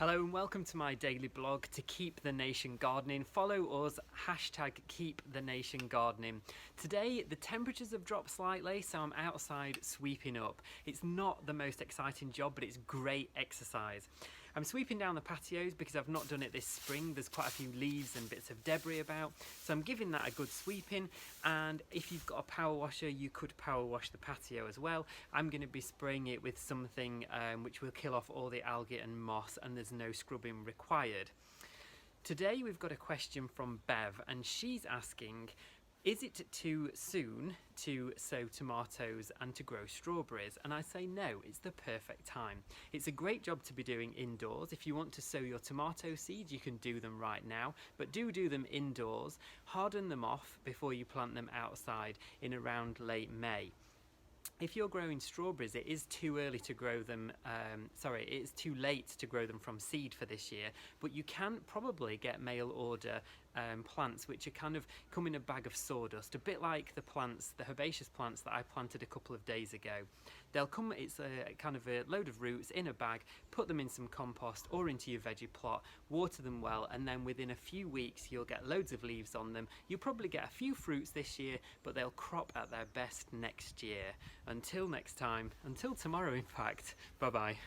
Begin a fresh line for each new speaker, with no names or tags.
Hello and welcome to my daily blog to Keep the Nation Gardening. Follow us, hashtag Keep the Nation Gardening. Today the temperatures have dropped slightly, so I'm outside sweeping up. It's not the most exciting job, but it's great exercise. I'm sweeping down the patios because I've not done it this spring. There's quite a few leaves and bits of debris about, so I'm giving that a good sweeping. And if you've got a power washer, you could power wash the patio as well. I'm going to be spraying it with something which will kill off all the algae and moss, and there's no scrubbing required. Today we've got a question from Bev, and she's asking, is it too soon to sow tomatoes and to grow strawberries? And I say no, it's the perfect time. It's a great job to be doing indoors. If you want to sow your tomato seeds, you can do them right now, but do them indoors. Harden them off before you plant them outside in around late May. If you're growing strawberries, it is too early to grow them, it is too late to grow them from seed for this year, but you can probably get mail order plants which are kind of come in a bag of sawdust, a bit like the plants, the herbaceous plants that I planted a couple of days ago. They'll come, it's a kind of a load of roots in a bag, put them in some compost or into your veggie plot, water them well, and then within a few weeks you'll get loads of leaves on them. You'll probably get a few fruits this year, but they'll crop at their best next year. Until next time, until tomorrow in fact, bye bye.